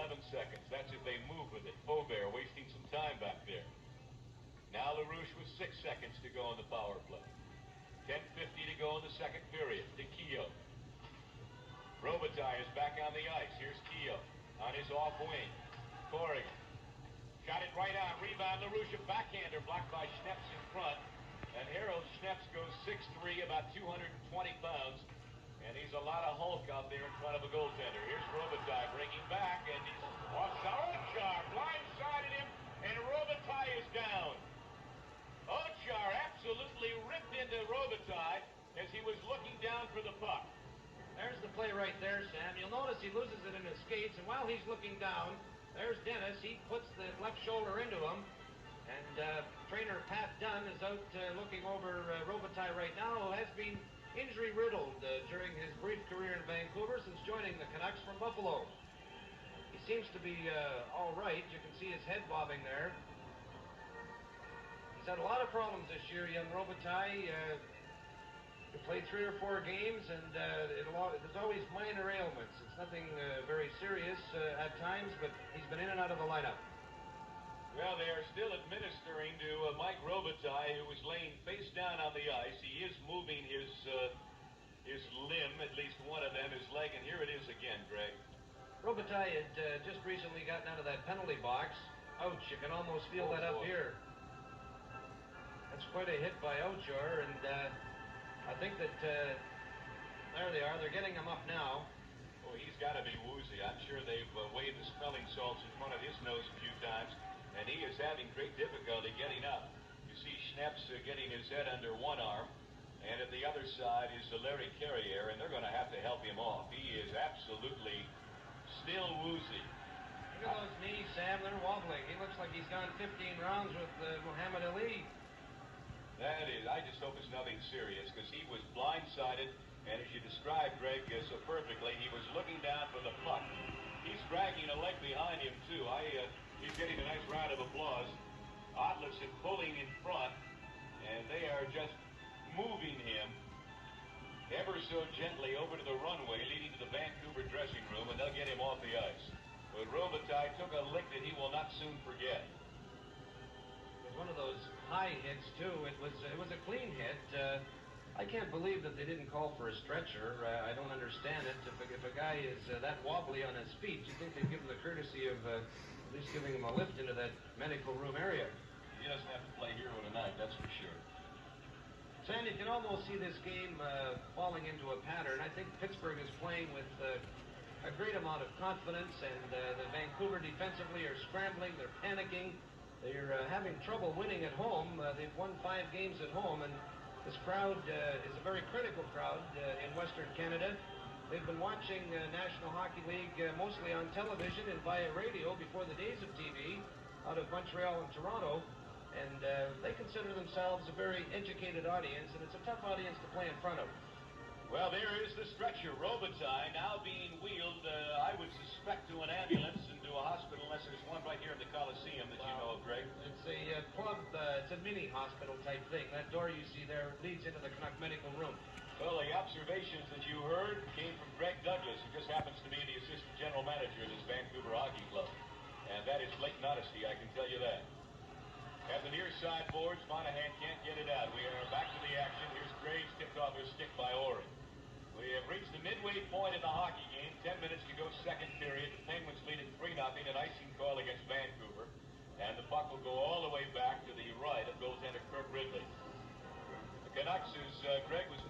11 seconds. That's if they move with it. Faubert wasting some time back there. Now LaRouche with 6 seconds to go on the power play. 10:50 to go in the second period. To Keogh. Robitaille is back on the ice. Here's Keogh on his off wing. Corrigan. Got it right on. Rebound. LaRouche, a backhander blocked by Schneps in front. And Harold Schneps goes 6'3", about 220 pounds. And he's a lot of hulk out there in front of a goaltender. Here's Robitaille breaking back, and he's offside. Ochar blindsided him, and Robitaille is down. Ochar absolutely ripped into Robitaille as he was looking down for the puck. There's the play right there, Sam. You'll notice he loses it in his skates, and while he's looking down, there's Dennis. He puts the left shoulder into him, and trainer Pat Dunn is out looking over Robitaille right now, who has been injury-riddled during his brief career in Vancouver since joining the Canucks from Buffalo. He seems to be all right. You can see his head bobbing there. He's had a lot of problems this year, young Robitaille. He played 3 or 4 games, and there's always minor ailments. It's nothing very serious at times, but he's been in and out of the lineup. Well, they are still administering to Mike Robitaille, who is laying face down on the ice. He is moving his limb, at least one of them, his leg, and here it is again, Greg. Robitaille had just recently gotten out of that penalty box. Ouch, you can almost feel that up here. That's quite a hit by Ochar, and I think that, there they are, they're getting him up now. Oh, he's got to be woozy. I'm sure they've waved the smelling salts in front of his nose a few times. And he is having great difficulty getting up. You see Schneps getting his head under one arm, and at the other side is Larry Carrier, and they're going to have to help him off. He is absolutely still woozy. Look at those knees, Sam. They're wobbling. He looks like he's gone 15 rounds with Muhammad Ali. That is, I just hope it's nothing serious, because he was blindsided, and as you described, Greg, so perfectly, he was looking down for the puck. He's dragging a leg behind him, too. He's getting a nice round of applause. Otlifson pulling in front, and they are just moving him ever so gently over to the runway leading to the Vancouver dressing room, and they'll get him off the ice. But Robitaille took a lick that he will not soon forget. It was one of those high hits, too. It was a clean hit. I can't believe that they didn't call for a stretcher. I don't understand it. If a guy is that wobbly on his feet, you think they'd give him the courtesy of at least giving him a lift into that medical room area. He doesn't have to play hero tonight, that's for sure. Sam, you can almost see this game falling into a pattern. I think Pittsburgh is playing with a great amount of confidence, and the Vancouver defensively are scrambling. They're panicking. They're having trouble winning at home. They've won 5 games at home, and this crowd is a very critical crowd in Western Canada. They've been watching National Hockey League mostly on television and via radio before the days of TV out of Montreal and Toronto. And they consider themselves a very educated audience, and it's a tough audience to play in front of. Well, there is the stretcher. Robitaille now being wheeled, I would suspect, to an ambulance and to a hospital, unless there's one right here in the Coliseum that you know of, Greg. It's a club, it's a mini hospital type thing. That door you see there leads into the Canuck medical room. Well, the observations that you heard came from Greg Douglas, who just happens to be the assistant general manager of this Vancouver Hockey Club. And that is blatant honesty, I can tell you that. At the near side boards, Monahan can't get it out. We are back to the action. Here's Graves tipped off his stick by Ory. We have reached the midway point in the hockey game. 10 minutes to go, second period. The Penguins lead at 3-0, an icing call against Vancouver. And the puck will go all the way back to the right of goaltender Kirk Ridley. The Canucks, as Greg was